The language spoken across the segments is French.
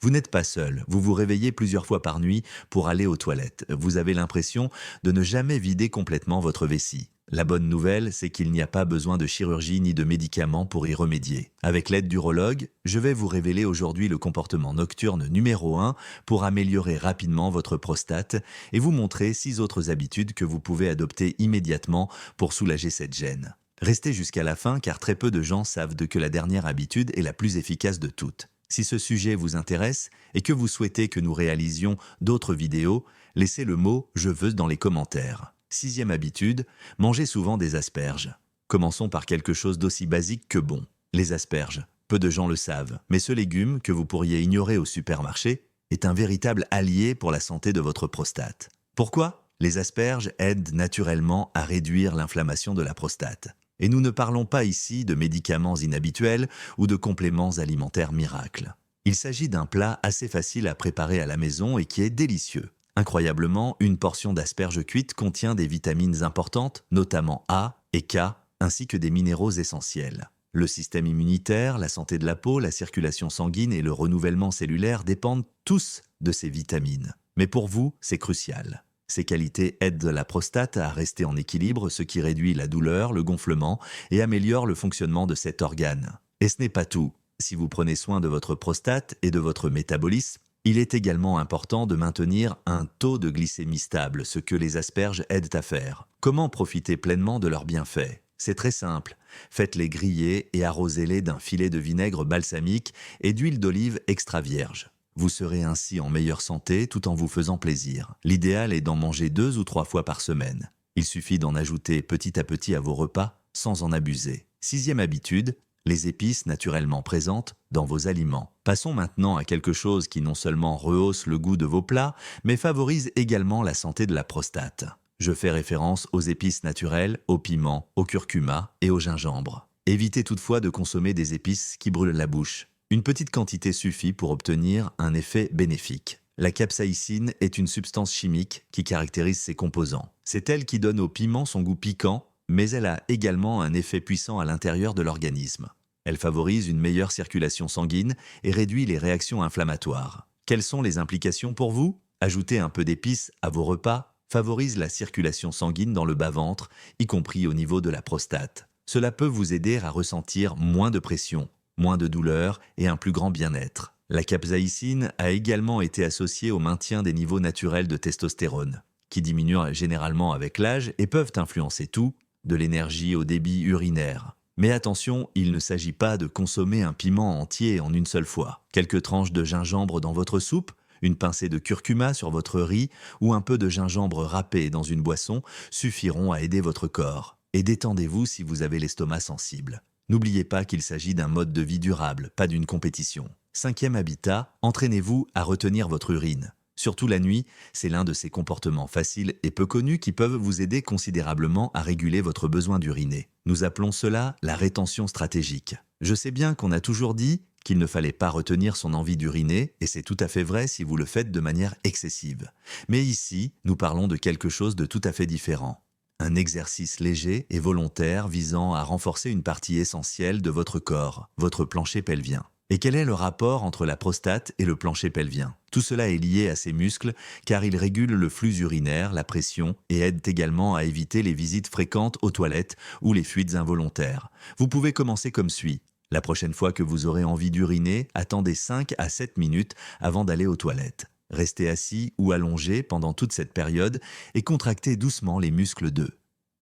Vous n'êtes pas seul, vous vous réveillez plusieurs fois par nuit pour aller aux toilettes. Vous avez l'impression de ne jamais vider complètement votre vessie. La bonne nouvelle, c'est qu'il n'y a pas besoin de chirurgie ni de médicaments pour y remédier. Avec l'aide d'urologue, je vais vous révéler aujourd'hui le comportement nocturne numéro 1 pour améliorer rapidement votre prostate et vous montrer 6 autres habitudes que vous pouvez adopter immédiatement pour soulager cette gêne. Restez jusqu'à la fin car très peu de gens savent que la dernière habitude est la plus efficace de toutes. Si ce sujet vous intéresse et que vous souhaitez que nous réalisions d'autres vidéos, laissez le mot «Je veux» dans les commentaires. Sixième habitude, mangez souvent des asperges. Commençons par quelque chose d'aussi basique que bon. Les asperges. Peu de gens le savent, mais ce légume, que vous pourriez ignorer au supermarché, est un véritable allié pour la santé de votre prostate. Pourquoi ? Les asperges aident naturellement à réduire l'inflammation de la prostate. Et nous ne parlons pas ici de médicaments inhabituels ou de compléments alimentaires miracles. Il s'agit d'un plat assez facile à préparer à la maison et qui est délicieux. Incroyablement, une portion d'asperges cuites contient des vitamines importantes, notamment A et K, ainsi que des minéraux essentiels. Le système immunitaire, la santé de la peau, la circulation sanguine et le renouvellement cellulaire dépendent tous de ces vitamines. Mais pour vous, c'est crucial. Ces qualités aident la prostate à rester en équilibre, ce qui réduit la douleur, le gonflement et améliore le fonctionnement de cet organe. Et ce n'est pas tout. Si vous prenez soin de votre prostate et de votre métabolisme, il est également important de maintenir un taux de glycémie stable, ce que les asperges aident à faire. Comment profiter pleinement de leurs bienfaits ? C'est très simple. Faites-les griller et arrosez-les d'un filet de vinaigre balsamique et d'huile d'olive extra vierge. Vous serez ainsi en meilleure santé tout en vous faisant plaisir. L'idéal est d'en manger 2 ou 3 fois par semaine. Il suffit d'en ajouter petit à petit à vos repas sans en abuser. Sixième habitude, les épices naturellement présentes dans vos aliments. Passons maintenant à quelque chose qui non seulement rehausse le goût de vos plats, mais favorise également la santé de la prostate. Je fais référence aux épices naturelles, au piment, au curcuma et au gingembre. Évitez toutefois de consommer des épices qui brûlent la bouche. Une petite quantité suffit pour obtenir un effet bénéfique. La capsaïcine est une substance chimique qui caractérise ses composants. C'est elle qui donne au piment son goût piquant, mais elle a également un effet puissant à l'intérieur de l'organisme. Elle favorise une meilleure circulation sanguine et réduit les réactions inflammatoires. Quelles sont les implications pour vous ? Ajouter un peu d'épices à vos repas favorise la circulation sanguine dans le bas-ventre, y compris au niveau de la prostate. Cela peut vous aider à ressentir moins de pression, moins de douleur et un plus grand bien-être. La capsaïcine a également été associée au maintien des niveaux naturels de testostérone, qui diminuent généralement avec l'âge et peuvent influencer tout, de l'énergie au débit urinaire. Mais attention, il ne s'agit pas de consommer un piment entier en une seule fois. Quelques tranches de gingembre dans votre soupe, une pincée de curcuma sur votre riz ou un peu de gingembre râpé dans une boisson suffiront à aider votre corps. Et détendez-vous si vous avez l'estomac sensible. N'oubliez pas qu'il s'agit d'un mode de vie durable, pas d'une compétition. Cinquième habitat, entraînez-vous à retenir votre urine. Surtout la nuit, c'est l'un de ces comportements faciles et peu connus qui peuvent vous aider considérablement à réguler votre besoin d'uriner. Nous appelons cela la rétention stratégique. Je sais bien qu'on a toujours dit qu'il ne fallait pas retenir son envie d'uriner, et c'est tout à fait vrai si vous le faites de manière excessive. Mais ici, nous parlons de quelque chose de tout à fait différent. Un exercice léger et volontaire visant à renforcer une partie essentielle de votre corps, votre plancher pelvien. Et quel est le rapport entre la prostate et le plancher pelvien ? Tout cela est lié à ces muscles car ils régulent le flux urinaire, la pression et aident également à éviter les visites fréquentes aux toilettes ou les fuites involontaires. Vous pouvez commencer comme suit. La prochaine fois que vous aurez envie d'uriner, attendez 5 à 7 minutes avant d'aller aux toilettes. Restez assis ou allongé pendant toute cette période et contractez doucement les muscles de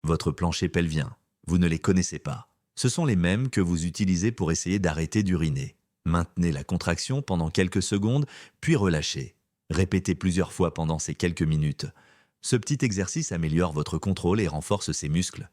votre plancher pelvien. Vous ne les connaissez pas. Ce sont les mêmes que vous utilisez pour essayer d'arrêter d'uriner. Maintenez la contraction pendant quelques secondes, puis relâchez. Répétez plusieurs fois pendant ces quelques minutes. Ce petit exercice améliore votre contrôle et renforce ces muscles.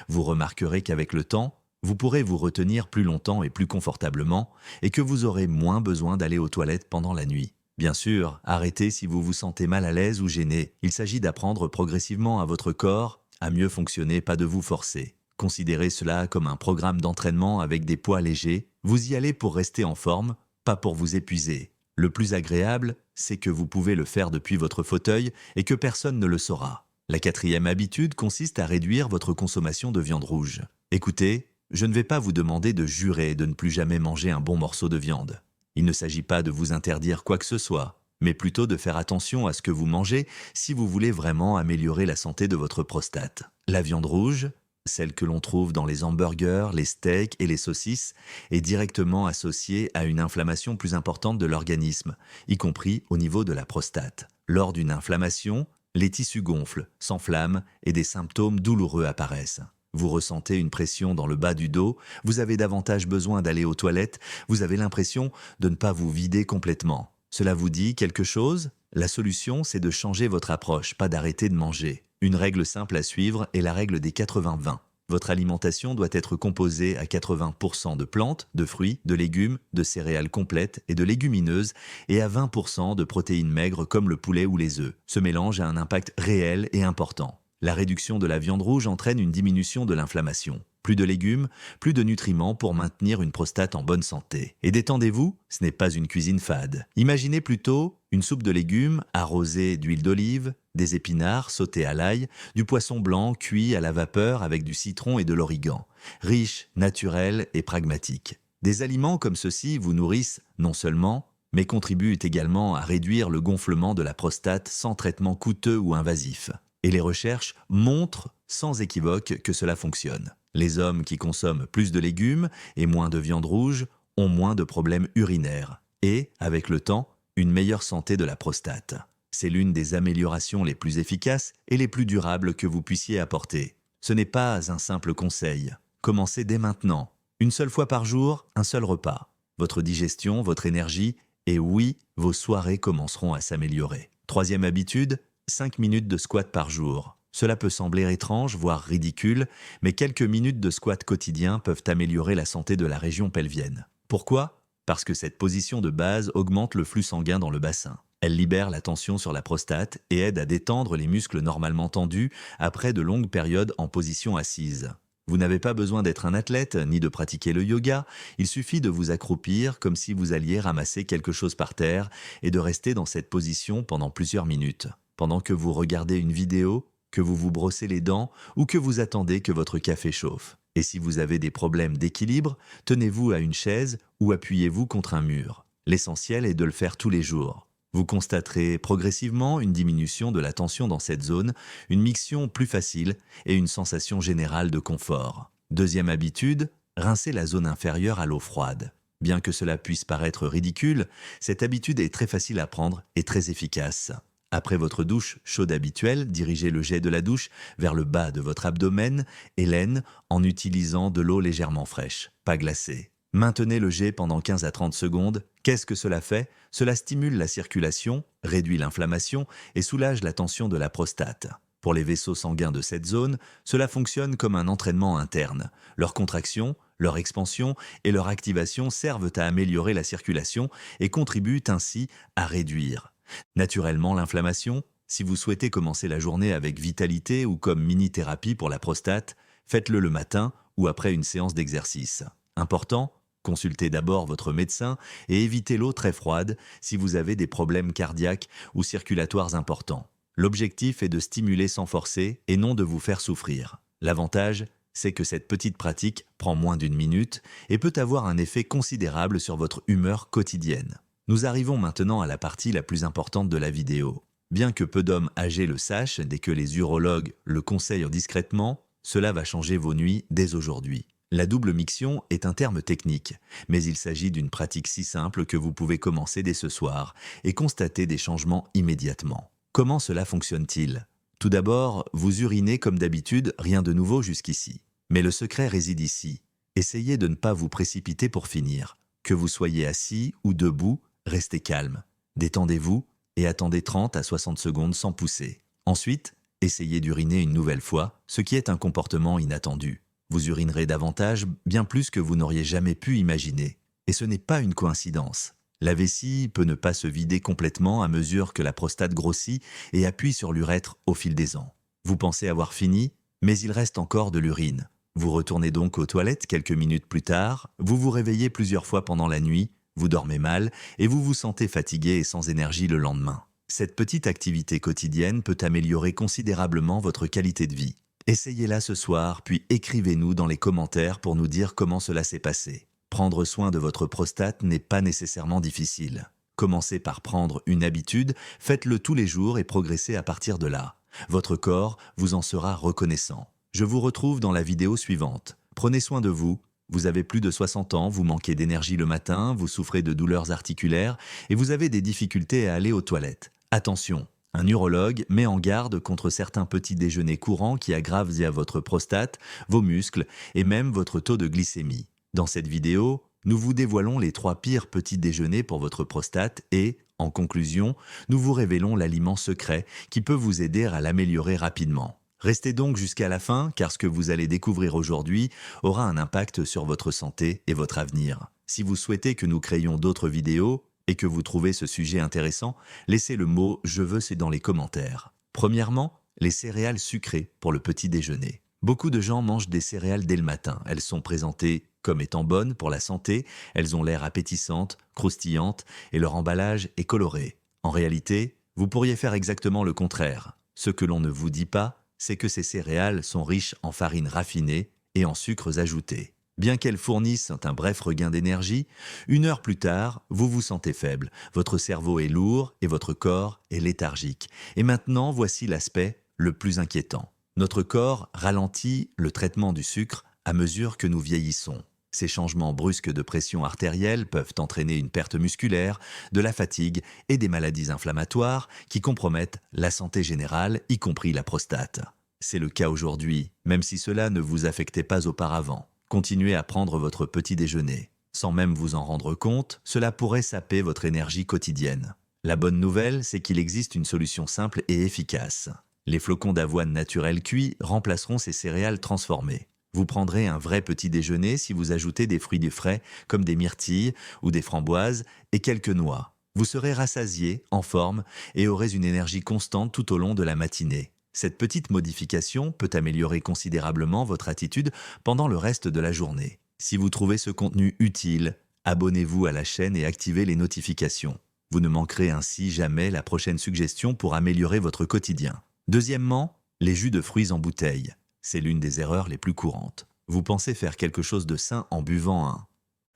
Vous remarquerez qu'avec le temps, vous pourrez vous retenir plus longtemps et plus confortablement et que vous aurez moins besoin d'aller aux toilettes pendant la nuit. Bien sûr, arrêtez si vous vous sentez mal à l'aise ou gêné. Il s'agit d'apprendre progressivement à votre corps à mieux fonctionner, pas de vous forcer. Considérez cela comme un programme d'entraînement avec des poids légers. Vous y allez pour rester en forme, pas pour vous épuiser. Le plus agréable, c'est que vous pouvez le faire depuis votre fauteuil et que personne ne le saura. La quatrième habitude consiste à réduire votre consommation de viande rouge. Écoutez, je ne vais pas vous demander de jurer de ne plus jamais manger un bon morceau de viande. Il ne s'agit pas de vous interdire quoi que ce soit, mais plutôt de faire attention à ce que vous mangez si vous voulez vraiment améliorer la santé de votre prostate. La viande rouge, celle que l'on trouve dans les hamburgers, les steaks et les saucisses, est directement associée à une inflammation plus importante de l'organisme, y compris au niveau de la prostate. Lors d'une inflammation, les tissus gonflent, s'enflamment et des symptômes douloureux apparaissent. Vous ressentez une pression dans le bas du dos, vous avez davantage besoin d'aller aux toilettes, vous avez l'impression de ne pas vous vider complètement. Cela vous dit quelque chose? La solution, c'est de changer votre approche, pas d'arrêter de manger. Une règle simple à suivre est la règle des 80-20. Votre alimentation doit être composée à 80% de plantes, de fruits, de légumes, de céréales complètes et de légumineuses et à 20% de protéines maigres comme le poulet ou les œufs. Ce mélange a un impact réel et important. La réduction de la viande rouge entraîne une diminution de l'inflammation. Plus de légumes, plus de nutriments pour maintenir une prostate en bonne santé. Et détendez-vous, ce n'est pas une cuisine fade. Imaginez plutôt une soupe de légumes arrosée d'huile d'olive, des épinards sautés à l'ail, du poisson blanc cuit à la vapeur avec du citron et de l'origan. Riche, naturel et pragmatique. Des aliments comme ceux-ci vous nourrissent non seulement, mais contribuent également à réduire le gonflement de la prostate sans traitement coûteux ou invasif. Et les recherches montrent sans équivoque que cela fonctionne. Les hommes qui consomment plus de légumes et moins de viande rouge ont moins de problèmes urinaires et, avec le temps, une meilleure santé de la prostate. C'est l'une des améliorations les plus efficaces et les plus durables que vous puissiez apporter. Ce n'est pas un simple conseil. Commencez dès maintenant. Une seule fois par jour, un seul repas. Votre digestion, votre énergie et oui, vos soirées commenceront à s'améliorer. Troisième habitude, 5 minutes de squat par jour. Cela peut sembler étrange, voire ridicule, mais quelques minutes de squat quotidien peuvent améliorer la santé de la région pelvienne. Pourquoi? Parce que cette position de base augmente le flux sanguin dans le bassin. Elle libère la tension sur la prostate et aide à détendre les muscles normalement tendus après de longues périodes en position assise. Vous n'avez pas besoin d'être un athlète ni de pratiquer le yoga, il suffit de vous accroupir comme si vous alliez ramasser quelque chose par terre et de rester dans cette position pendant plusieurs minutes. Pendant que vous regardez une vidéo, que vous vous brossez les dents ou que vous attendez que votre café chauffe. Et si vous avez des problèmes d'équilibre, tenez-vous à une chaise ou appuyez-vous contre un mur. L'essentiel est de le faire tous les jours. Vous constaterez progressivement une diminution de la tension dans cette zone, une miction plus facile et une sensation générale de confort. Deuxième habitude, rincer la zone inférieure à l'eau froide. Bien que cela puisse paraître ridicule, cette habitude est très facile à prendre et très efficace. Après votre douche chaude habituelle, dirigez le jet de la douche vers le bas de votre abdomen et l'aine en utilisant de l'eau légèrement fraîche, pas glacée. Maintenez le jet pendant 15 à 30 secondes. Qu'est-ce que cela fait? Cela stimule la circulation, réduit l'inflammation et soulage la tension de la prostate. Pour les vaisseaux sanguins de cette zone, cela fonctionne comme un entraînement interne. Leur contraction, leur expansion et leur activation servent à améliorer la circulation et contribuent ainsi à réduire naturellement l'inflammation. Si vous souhaitez commencer la journée avec vitalité ou comme mini-thérapie pour la prostate, faites-le le matin ou après une séance d'exercice. Important, consultez d'abord votre médecin et évitez l'eau très froide si vous avez des problèmes cardiaques ou circulatoires importants. L'objectif est de stimuler sans forcer et non de vous faire souffrir. L'avantage, c'est que cette petite pratique prend moins d'une minute et peut avoir un effet considérable sur votre humeur quotidienne. Nous arrivons maintenant à la partie la plus importante de la vidéo. Bien que peu d'hommes âgés le sachent, dès que les urologues le conseillent discrètement, cela va changer vos nuits dès aujourd'hui. La double miction est un terme technique, mais il s'agit d'une pratique si simple que vous pouvez commencer dès ce soir et constater des changements immédiatement. Comment cela fonctionne-t-il? Tout d'abord, vous urinez comme d'habitude, rien de nouveau jusqu'ici. Mais le secret réside ici. Essayez de ne pas vous précipiter pour finir. Que vous soyez assis ou debout, restez calme. Détendez-vous et attendez 30 à 60 secondes sans pousser. Ensuite, essayez d'uriner une nouvelle fois, ce qui est un comportement inattendu. Vous urinerez davantage, bien plus que vous n'auriez jamais pu imaginer. Et ce n'est pas une coïncidence. La vessie peut ne pas se vider complètement à mesure que la prostate grossit et appuie sur l'urètre au fil des ans. Vous pensez avoir fini, mais il reste encore de l'urine. Vous retournez donc aux toilettes quelques minutes plus tard, vous vous réveillez plusieurs fois pendant la nuit, vous dormez mal et vous vous sentez fatigué et sans énergie le lendemain. Cette petite activité quotidienne peut améliorer considérablement votre qualité de vie. Essayez-la ce soir, puis écrivez-nous dans les commentaires pour nous dire comment cela s'est passé. Prendre soin de votre prostate n'est pas nécessairement difficile. Commencez par prendre une habitude, faites-le tous les jours et progressez à partir de là. Votre corps vous en sera reconnaissant. Je vous retrouve dans la vidéo suivante. Prenez soin de vous. Vous avez plus de 60 ans, vous manquez d'énergie le matin, vous souffrez de douleurs articulaires et vous avez des difficultés à aller aux toilettes. Attention, un urologue met en garde contre certains petits déjeuners courants qui aggravent via votre prostate, vos muscles et même votre taux de glycémie. Dans cette vidéo, nous vous dévoilons les 3 pires petits déjeuners pour votre prostate et, en conclusion, nous vous révélons l'aliment secret qui peut vous aider à l'améliorer rapidement. Restez donc jusqu'à la fin car ce que vous allez découvrir aujourd'hui aura un impact sur votre santé et votre avenir. Si vous souhaitez que nous créions d'autres vidéos et que vous trouvez ce sujet intéressant, laissez le mot « je veux » c'est dans les commentaires. Premièrement, les céréales sucrées pour le petit déjeuner. Beaucoup de gens mangent des céréales dès le matin. Elles sont présentées comme étant bonnes pour la santé, elles ont l'air appétissantes, croustillantes et leur emballage est coloré. En réalité, vous pourriez faire exactement le contraire. Ce que l'on ne vous dit pas, c'est que ces céréales sont riches en farine raffinée et en sucres ajoutés. Bien qu'elles fournissent un bref regain d'énergie, 1 heure plus tard, vous vous sentez faible, votre cerveau est lourd et votre corps est léthargique. Et maintenant, voici l'aspect le plus inquiétant. Notre corps ralentit le traitement du sucre à mesure que nous vieillissons. Ces changements brusques de pression artérielle peuvent entraîner une perte musculaire, de la fatigue et des maladies inflammatoires qui compromettent la santé générale, y compris la prostate. C'est le cas aujourd'hui, même si cela ne vous affectait pas auparavant. Continuez à prendre votre petit déjeuner. Sans même vous en rendre compte, cela pourrait saper votre énergie quotidienne. La bonne nouvelle, c'est qu'il existe une solution simple et efficace. Les flocons d'avoine naturels cuits remplaceront ces céréales transformées. Vous prendrez un vrai petit déjeuner si vous ajoutez des fruits frais comme des myrtilles ou des framboises et quelques noix. Vous serez rassasié, en forme et aurez une énergie constante tout au long de la matinée. Cette petite modification peut améliorer considérablement votre attitude pendant le reste de la journée. Si vous trouvez ce contenu utile, abonnez-vous à la chaîne et activez les notifications. Vous ne manquerez ainsi jamais la prochaine suggestion pour améliorer votre quotidien. Deuxièmement, les jus de fruits en bouteille. C'est l'une des erreurs les plus courantes. Vous pensez faire quelque chose de sain en buvant un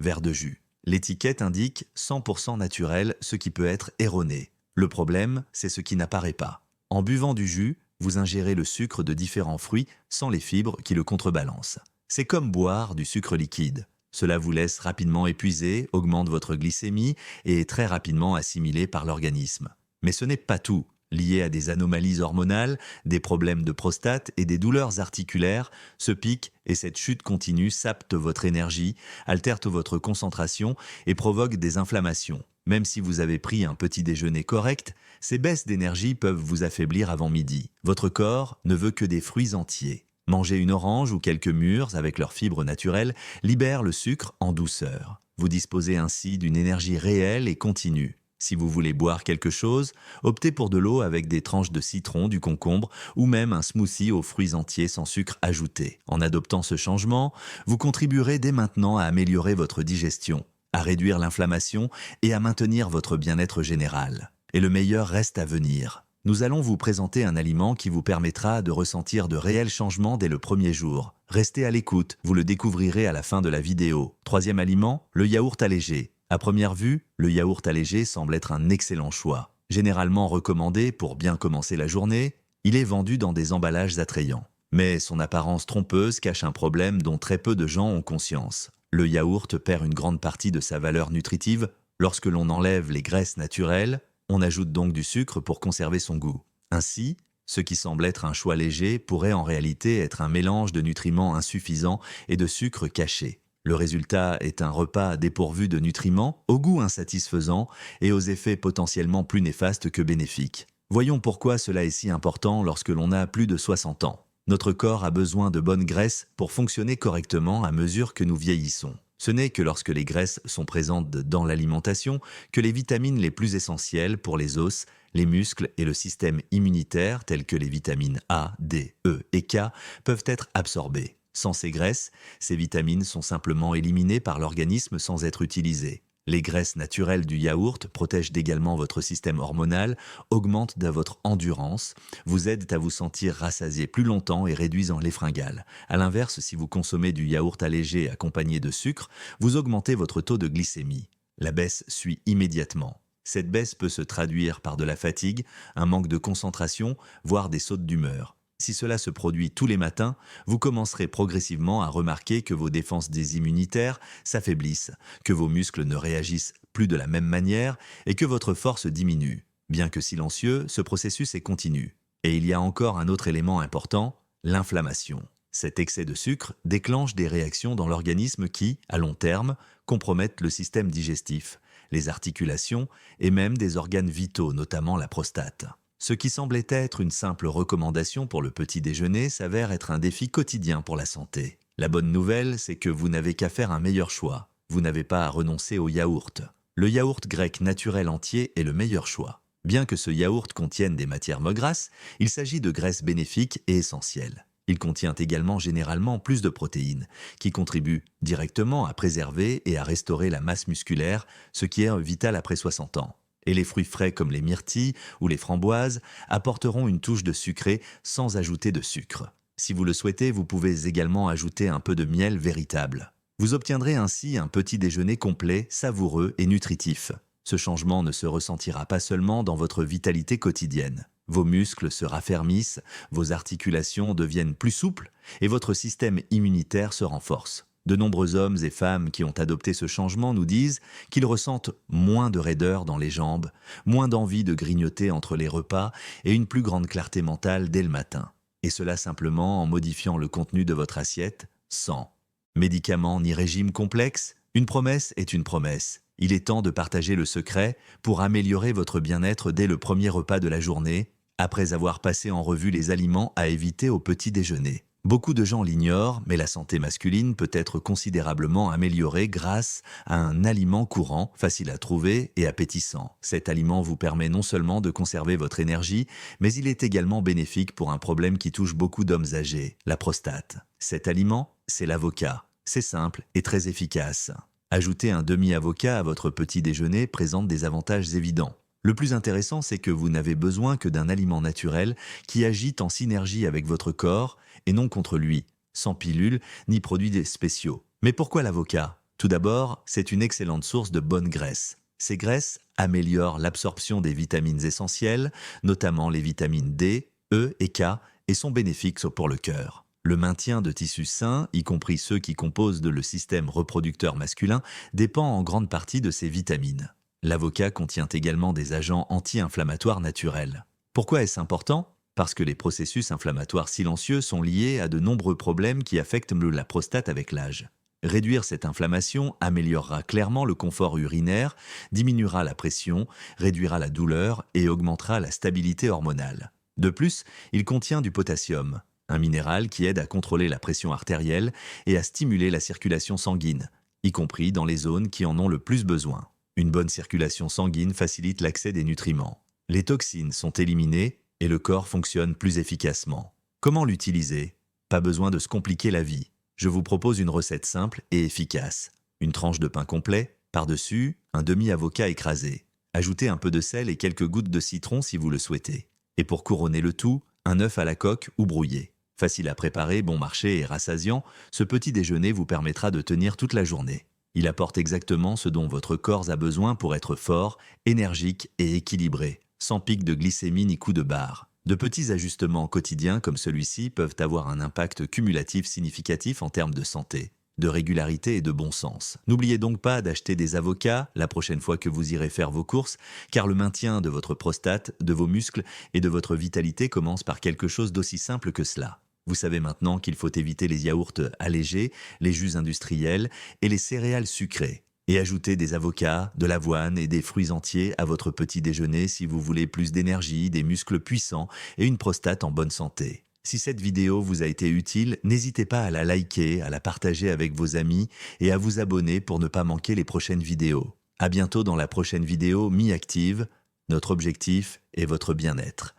verre de jus. L'étiquette indique 100% naturel, ce qui peut être erroné. Le problème, c'est ce qui n'apparaît pas. En buvant du jus, vous ingérez le sucre de différents fruits sans les fibres qui le contrebalancent. C'est comme boire du sucre liquide. Cela vous laisse rapidement épuisé, augmente votre glycémie et est très rapidement assimilé par l'organisme. Mais ce n'est pas tout. Lié à des anomalies hormonales, des problèmes de prostate et des douleurs articulaires, ce pic et cette chute continue sapent votre énergie, altèrent votre concentration et provoquent des inflammations. Même si vous avez pris un petit déjeuner correct, ces baisses d'énergie peuvent vous affaiblir avant midi. Votre corps ne veut que des fruits entiers. Manger une orange ou quelques mûres avec leurs fibres naturelles libère le sucre en douceur. Vous disposez ainsi d'une énergie réelle et continue. Si vous voulez boire quelque chose, optez pour de l'eau avec des tranches de citron, du concombre ou même un smoothie aux fruits entiers sans sucre ajouté. En adoptant ce changement, vous contribuerez dès maintenant à améliorer votre digestion, à réduire l'inflammation et à maintenir votre bien-être général. Et le meilleur reste à venir. Nous allons vous présenter un aliment qui vous permettra de ressentir de réels changements dès le premier jour. Restez à l'écoute, vous le découvrirez à la fin de la vidéo. Troisième aliment, le yaourt allégé. À première vue, le yaourt allégé semble être un excellent choix. Généralement recommandé pour bien commencer la journée, il est vendu dans des emballages attrayants. Mais son apparence trompeuse cache un problème dont très peu de gens ont conscience. Le yaourt perd une grande partie de sa valeur nutritive lorsque l'on enlève les graisses naturelles, on ajoute donc du sucre pour conserver son goût. Ainsi, ce qui semble être un choix léger pourrait en réalité être un mélange de nutriments insuffisants et de sucre caché. Le résultat est un repas dépourvu de nutriments, au goût insatisfaisant et aux effets potentiellement plus néfastes que bénéfiques. Voyons pourquoi cela est si important lorsque l'on a plus de 60 ans. Notre corps a besoin de bonnes graisses pour fonctionner correctement à mesure que nous vieillissons. Ce n'est que lorsque les graisses sont présentes dans l'alimentation que les vitamines les plus essentielles pour les os, les muscles et le système immunitaire, telles que les vitamines A, D, E et K, peuvent être absorbées. Sans ces graisses, ces vitamines sont simplement éliminées par l'organisme sans être utilisées. Les graisses naturelles du yaourt protègent également votre système hormonal, augmentent votre endurance, vous aident à vous sentir rassasié plus longtemps et réduisent les fringales. A l'inverse, si vous consommez du yaourt allégé accompagné de sucre, vous augmentez votre taux de glycémie. La baisse suit immédiatement. Cette baisse peut se traduire par de la fatigue, un manque de concentration, voire des sautes d'humeur. Si cela se produit tous les matins, vous commencerez progressivement à remarquer que vos défenses immunitaires s'affaiblissent, que vos muscles ne réagissent plus de la même manière et que votre force diminue. Bien que silencieux, ce processus est continu. Et il y a encore un autre élément important, l'inflammation. Cet excès de sucre déclenche des réactions dans l'organisme qui, à long terme, compromettent le système digestif, les articulations et même des organes vitaux, notamment la prostate. Ce qui semblait être une simple recommandation pour le petit déjeuner s'avère être un défi quotidien pour la santé. La bonne nouvelle, c'est que vous n'avez qu'à faire un meilleur choix. Vous n'avez pas à renoncer au yaourt. Le yaourt grec naturel entier est le meilleur choix. Bien que ce yaourt contienne des matières grasses, il s'agit de graisses bénéfiques et essentielles. Il contient également généralement plus de protéines, qui contribuent directement à préserver et à restaurer la masse musculaire, ce qui est vital après 60 ans. Et les fruits frais comme les myrtilles ou les framboises apporteront une touche de sucré sans ajouter de sucre. Si vous le souhaitez, vous pouvez également ajouter un peu de miel véritable. Vous obtiendrez ainsi un petit déjeuner complet, savoureux et nutritif. Ce changement ne se ressentira pas seulement dans votre vitalité quotidienne. Vos muscles se raffermissent, vos articulations deviennent plus souples et votre système immunitaire se renforce. De nombreux hommes et femmes qui ont adopté ce changement nous disent qu'ils ressentent moins de raideur dans les jambes, moins d'envie de grignoter entre les repas et une plus grande clarté mentale dès le matin. Et cela simplement en modifiant le contenu de votre assiette, sans médicaments ni régime complexe. Une promesse est une promesse. Il est temps de partager le secret pour améliorer votre bien-être dès le premier repas de la journée, après avoir passé en revue les aliments à éviter au petit déjeuner. Beaucoup de gens l'ignorent, mais la santé masculine peut être considérablement améliorée grâce à un aliment courant, facile à trouver et appétissant. Cet aliment vous permet non seulement de conserver votre énergie, mais il est également bénéfique pour un problème qui touche beaucoup d'hommes âgés, la prostate. Cet aliment, c'est l'avocat. C'est simple et très efficace. Ajouter un demi-avocat à votre petit déjeuner présente des avantages évidents. Le plus intéressant, c'est que vous n'avez besoin que d'un aliment naturel qui agit en synergie avec votre corps et non contre lui, sans pilules ni produits spéciaux. Mais pourquoi l'avocat? Tout d'abord, c'est une excellente source de bonnes graisses. Ces graisses améliorent l'absorption des vitamines essentielles, notamment les vitamines D, E et K, et sont bénéfiques pour le cœur. Le maintien de tissus sains, y compris ceux qui composent le système reproducteur masculin, dépend en grande partie de ces vitamines. L'avocat contient également des agents anti-inflammatoires naturels. Pourquoi est-ce important? Parce que les processus inflammatoires silencieux sont liés à de nombreux problèmes qui affectent la prostate avec l'âge. Réduire cette inflammation améliorera clairement le confort urinaire, diminuera la pression, réduira la douleur et augmentera la stabilité hormonale. De plus, il contient du potassium, un minéral qui aide à contrôler la pression artérielle et à stimuler la circulation sanguine, y compris dans les zones qui en ont le plus besoin. Une bonne circulation sanguine facilite l'accès des nutriments. Les toxines sont éliminées et le corps fonctionne plus efficacement. Comment l'utiliser? Pas besoin de se compliquer la vie. Je vous propose une recette simple et efficace. Une tranche de pain complet, par-dessus, un demi-avocat écrasé. Ajoutez un peu de sel et quelques gouttes de citron si vous le souhaitez. Et pour couronner le tout, un œuf à la coque ou brouillé. Facile à préparer, bon marché et rassasiant, ce petit déjeuner vous permettra de tenir toute la journée. Il apporte exactement ce dont votre corps a besoin pour être fort, énergique et équilibré, sans pic de glycémie ni coup de barre. De petits ajustements quotidiens comme celui-ci peuvent avoir un impact cumulatif significatif en termes de santé, de régularité et de bon sens. N'oubliez donc pas d'acheter des avocats la prochaine fois que vous irez faire vos courses, car le maintien de votre prostate, de vos muscles et de votre vitalité commence par quelque chose d'aussi simple que cela. Vous savez maintenant qu'il faut éviter les yaourts allégés, les jus industriels et les céréales sucrées. Et ajouter des avocats, de l'avoine et des fruits entiers à votre petit déjeuner si vous voulez plus d'énergie, des muscles puissants et une prostate en bonne santé. Si cette vidéo vous a été utile, n'hésitez pas à la liker, à la partager avec vos amis et à vous abonner pour ne pas manquer les prochaines vidéos. À bientôt dans la prochaine vidéo Mi-Active. Notre objectif est votre bien-être.